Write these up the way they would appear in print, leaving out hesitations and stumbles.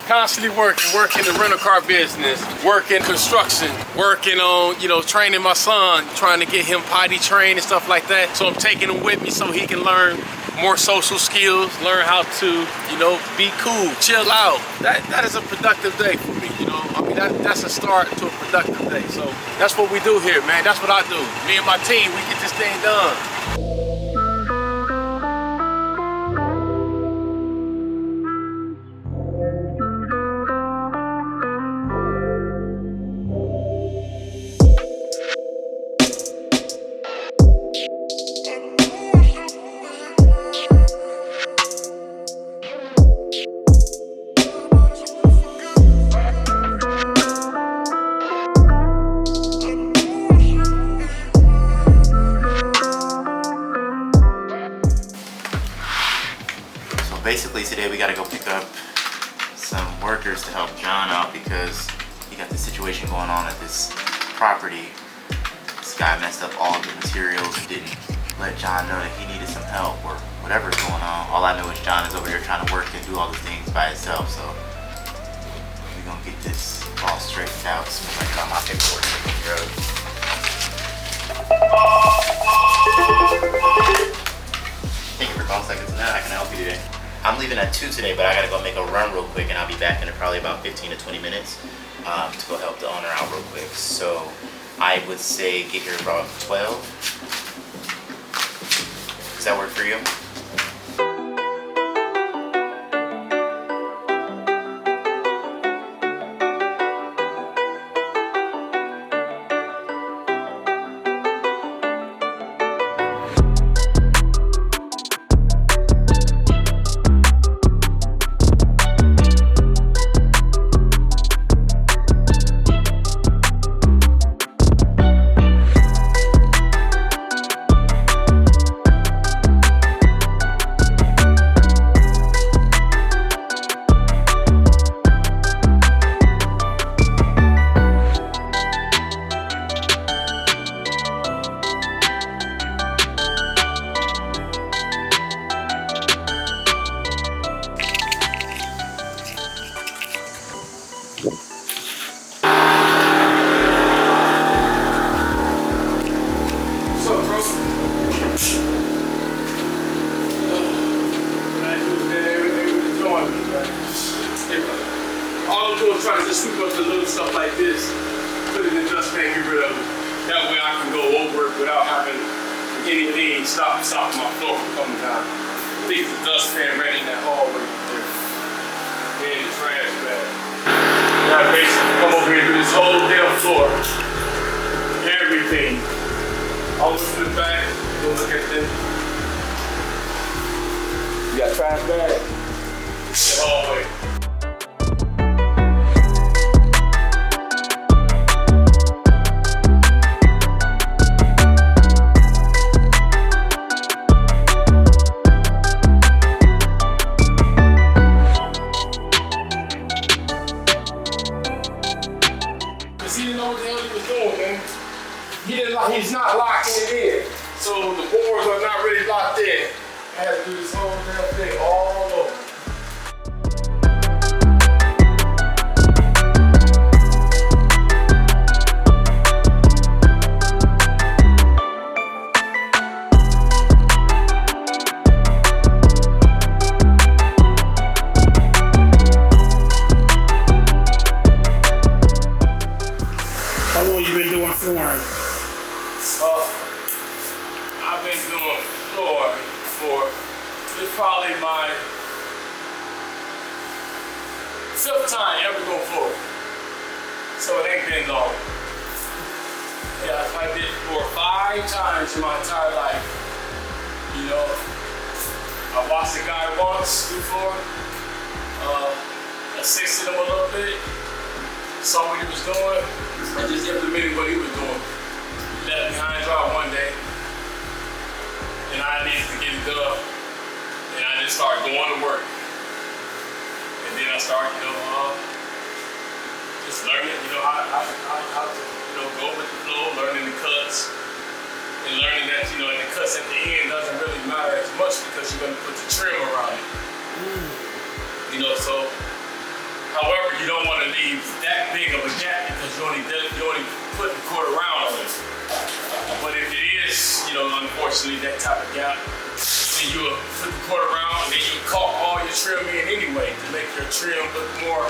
Constantly working the rental car business, working construction, working on, you know, training my son, trying to get him potty trained and stuff like that. So I'm taking him with me so he can learn more social skills, learn how to, you know, be cool, chill out. That is a productive day for me, you know. I mean, that's a start to a productive day. So that's what we do here, man. That's what I do. Me and my team, we get this thing done. Basically today we gotta go pick up some workers to help John out because he got this situation going on at this property. This guy messed up all the materials and didn't let John know that he needed some help or whatever's going on. All I know is John is over here trying to work and do all the things by himself, so we're gonna get this all straightened out as soon as I got my paperwork taken care of. Thank you for calling Seconds Now. How can I help you today? I'm leaving at 2 today, but I gotta go make a run real quick and I'll be back in probably about 15 to 20 minutes to go help the owner out real quick. So I would say get here about 12. Does that work for you? All I'm doing is trying to just sweep up the little stuff like this, put it in the dustpan, get rid of it. That way I can go over it without having anything stop my floor from coming down. Leave the dustpan ready in that hallway there. And the trash bag. Now basically come over here and do this whole damn floor. Everything. All the way to the back, go look at this. You got trash bag? The hallway. He didn't know what the hell he was doing, man. He's not locking it in. So the boards are not really locked in. I had to do this whole damn thing all over. How long you been doing flooring? I've been doing flooring for, it's probably my 5th time ever doing flooring. So it ain't been long. Yeah, I did for 5 times in my entire life. You know, I watched a guy once do flooring, assisted him a little bit, saw what he was doing, I just implemented what he was doing. Left behind dry one day, and I needed to get it done, and I just started going to work. And then I started, just learning, how to, go with the flow, learning the cuts, and learning that, the cuts at the end doesn't really matter as much because you're going to put the trim around it. So how you don't want to leave that big of a gap because you only put a quarter round on it. But if it is, unfortunately that type of gap, then you will put the quarter round and then you caulk all your trim in anyway to make your trim look more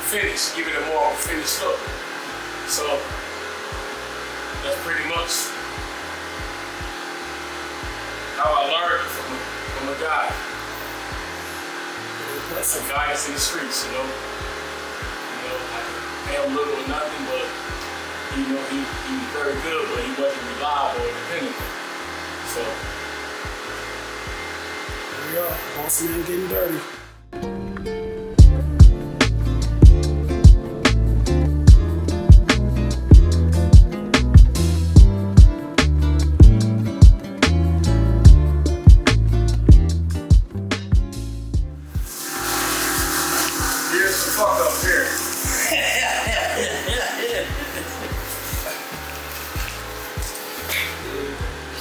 finished, give it a more finished look. So that's pretty much how I learned from a guy. That's a guy that's in the streets, I pay him little or nothing, but he was very good, but he wasn't reliable or dependable. So there we go, boss man getting dirty.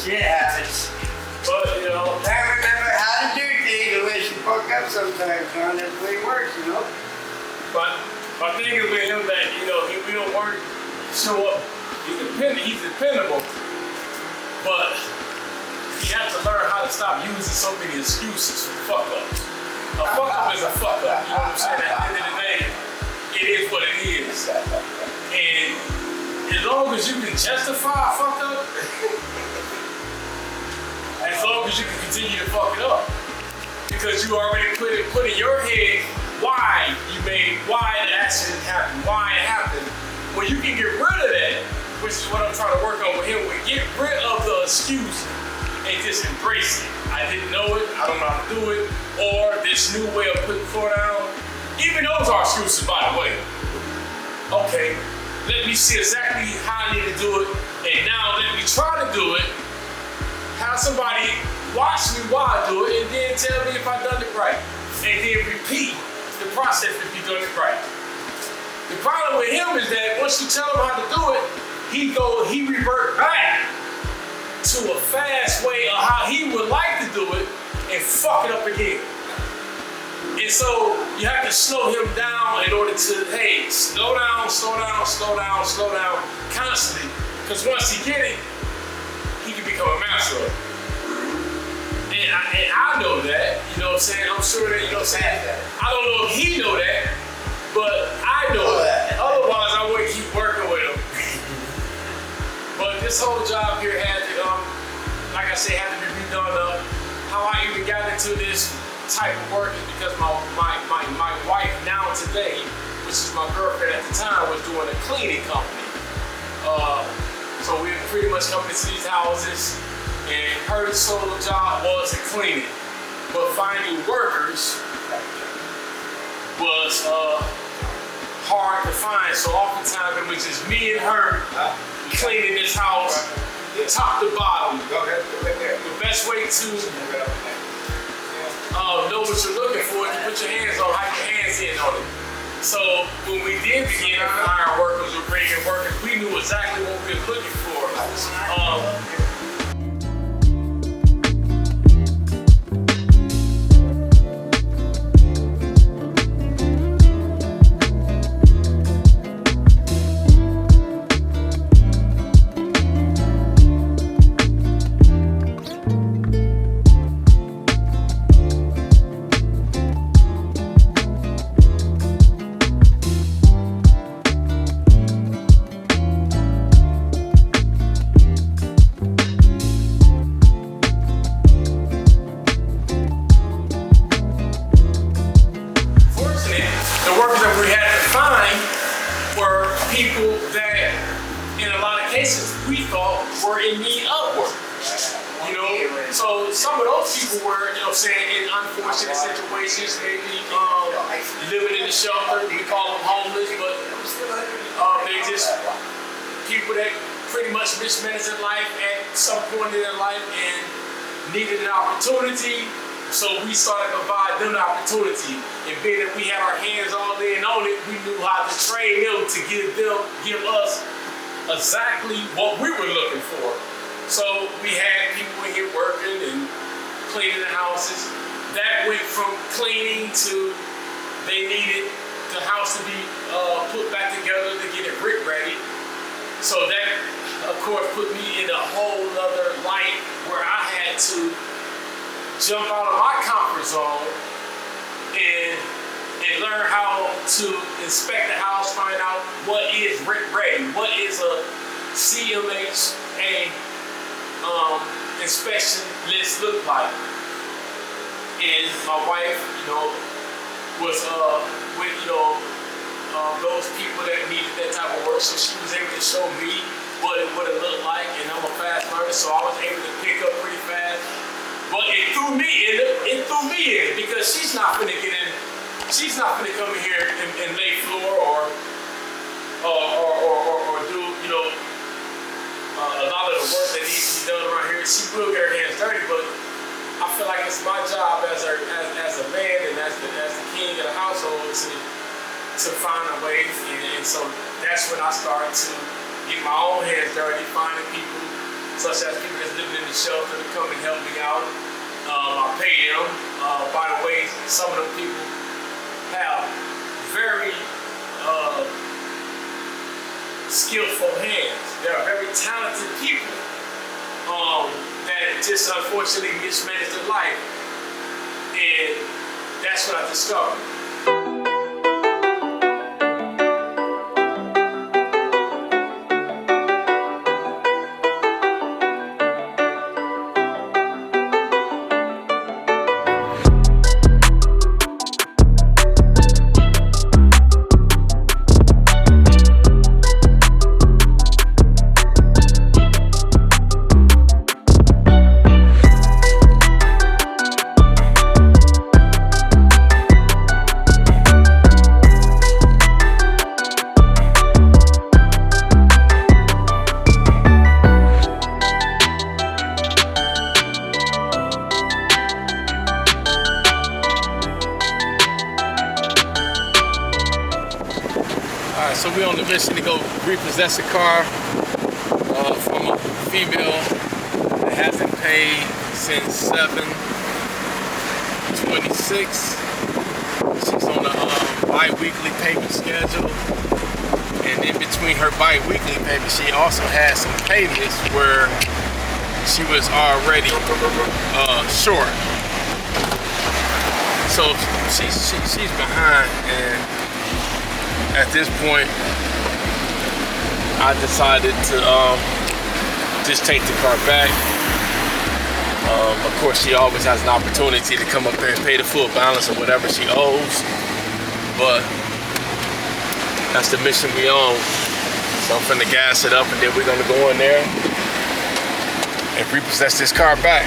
Shit happens. But I remember how to do things the way she fuck up sometimes, man. That's the way it works, But my thing is with him that, he will work, show up. He's dependable. But he has to learn how to stop using so many excuses for fuck ups. A fuck up is a fuck up, you know what I'm saying? At the end of the day, it is what it is. And as long as you can justify a fuck up, as long as you can continue to fuck it up. Because you already put in your head why the accident happened, why it happened. When you can get rid of that, which is what I'm trying to work on with him, we get rid of the excuse and just embrace it. I didn't know it, I don't know how to do it, or this new way of putting the floor down. Even those are excuses, by the way. Okay, let me see exactly how I need to do it, and now let me try to do it. Have somebody watch me while I do it, and then tell me if I done it right. And then repeat the process if you done it right. The problem with him is that once you tell him how to do it, he revert back to a fast way of how he would like to do it and fuck it up again. And so you have to slow him down in order to, hey, slow down, constantly. Because once he get it, he can become a master of it. And I know that, you know what I'm saying? I'm sure that, you know what I'm saying? I don't know if he know that, but I know that. Otherwise, I wouldn't keep working with him. But this whole job here had to, like I said, had to be redone. How I even got into this type of work is because my wife now today, which is my girlfriend at the time, was doing a cleaning company. So we were pretty much coming to these houses, and her sole job was to clean it. But finding workers was hard to find. So oftentimes it was just me and her cleaning this house, top to bottom. The best way to know what you're looking for is to put your hands on, have your hands in on it. So when we did begin to hire workers or bring in workers, we knew exactly what we were looking for. People that, in a lot of cases, we thought were in need of work. So some of those people were, in unfortunate situations, maybe living in the shelter. We call them homeless, but they just people that pretty much mismanaged their life at some point in their life and needed an opportunity. So we started to provide them the opportunity. And being that we had our hands all in on it, we knew how to train them to give us exactly what we were looking for. So we had people in here working and cleaning the houses, that went from cleaning to they needed the house to be put back together to get it brick ready. So that, of course, put me in a whole other light where I had to jump out of my comfort zone and learn how to inspect the house, find out what is brick ready, what is a CMHA inspection list look like. And my wife, was with those people that needed that type of work, so she was able to show me what it looked like, and I'm a fast learner, so I was able to pick up pretty fast. But it threw me in because she's not gonna get in. She's not gonna come in here and lay floor or do a lot of the work that needs to be done around here. She will get her hands dirty, but I feel like it's my job as a man and as the king of the household to find a way, and so that's when I started to get my own hands dirty, finding people such as people that's living in the shelter to come and help me out. I pay them. By the way, some of them people have very skillful hands. They're very talented people that just unfortunately mismanaged their life, and that's what I discovered. So we're on the mission to go repossess a car from a female that hasn't paid since 7/26. She's on a bi-weekly payment schedule, and in between her bi-weekly payments, she also has some payments where she was already short. So she's behind, and at this point, I decided to just take the car back. Of course, she always has an opportunity to come up there and pay the full balance of whatever she owes, but that's the mission we on. So I'm finna gas it up, and then we're gonna go in there and repossess this car back.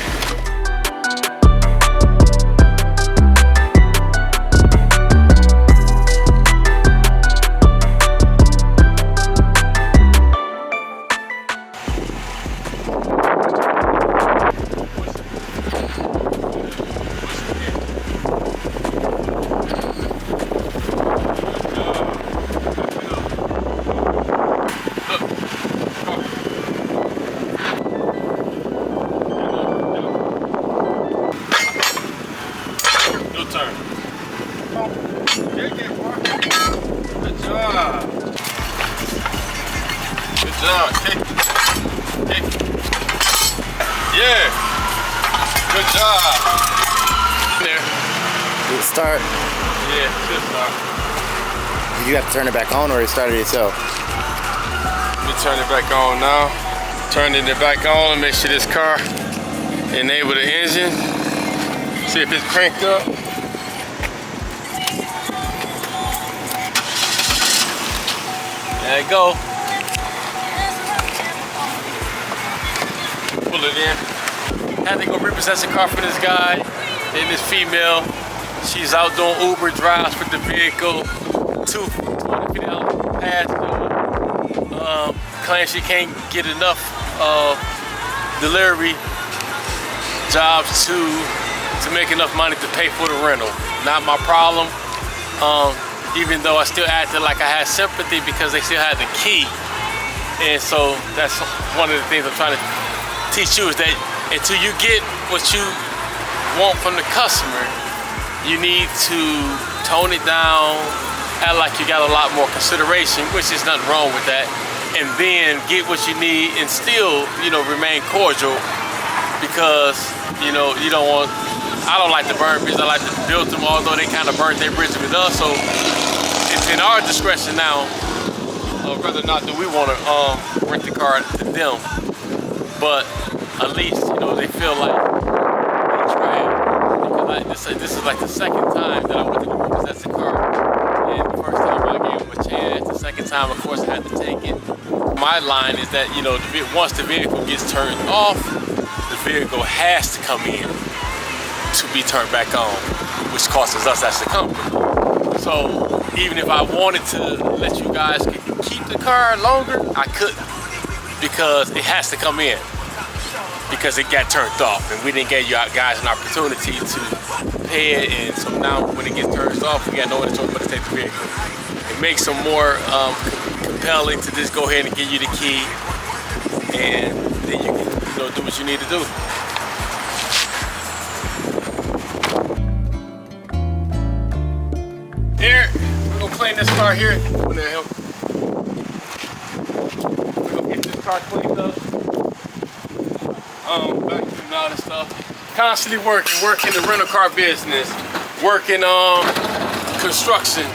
Yeah, good job. There. Did it start? Yeah, good start. You have to turn it back on, or it started itself? Let me turn it back on now. Turning it back on and make sure this car enable the engine. See if it's cranked up. There you go. Pull it in. Had to go repossess a car for this guy and this female. She's out doing Uber drives with the vehicle. $250 past due. Claims she can't get enough delivery jobs to make enough money to pay for the rental. Not my problem. Even though I still acted like I had sympathy because they still had the key. And so that's one of the things I'm trying to teach you, is that until you get what you want from the customer, you need to tone it down, act like you got a lot more consideration, which is nothing wrong with that, and then get what you need and still, you know, remain cordial, because, you know, you don't want, I don't like to burn bridges, I like to build them, although they kind of burnt their bridges with us, so it's in our discretion now whether or not do we want to rent the car to them, but at least, you know, they feel like they tried, because this is like the second time that I went to repossess the car, and the first time I gave them a chance, the second time, of course, I had to take it. My line is that, you know, once the vehicle gets turned off, the vehicle has to come in to be turned back on, which costs us as the company. So even if I wanted to let you guys keep the car longer, I couldn't, because it has to come in, because it got turned off, and we didn't give you guys an opportunity to pay it, and so now when it gets turned off, we got no other choice but to take the vehicle. It makes them more compelling to just go ahead and give you the key, and then you can, you know, do what you need to do. Here, we're gonna clean this car here. We're gonna get this car cleaned up. Vacuum and all this stuff. Constantly working the rental car business, working on construction,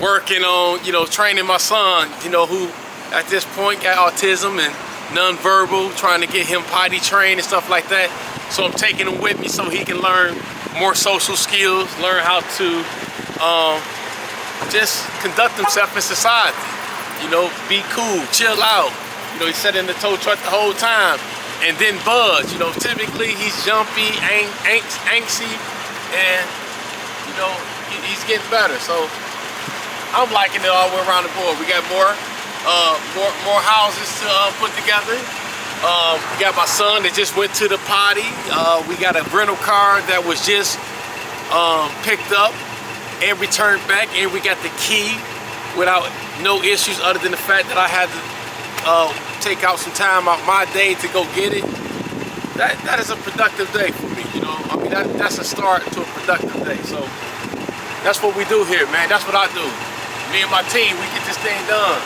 working on, you know, training my son, you know, who at this point got autism and nonverbal, trying to get him potty trained and stuff like that. So I'm taking him with me so he can learn more social skills, learn how to just conduct himself in society. You know, be cool, chill out. You know, he sat in the tow truck the whole time and didn't budge. You know, typically he's jumpy, angsty, and, you know, he's getting better. So I'm liking it all the way around the board. We got more houses to put together. We got my son that just went to the potty. We got a rental car that was just picked up and returned back, and we got the key without no issues, other than the fact that I had to take out some time out my day to go get it. That is a productive day for me, you know. I mean, that's a start to a productive day. So that's what we do here, man. That's what I do. Me and my team, we get this thing done.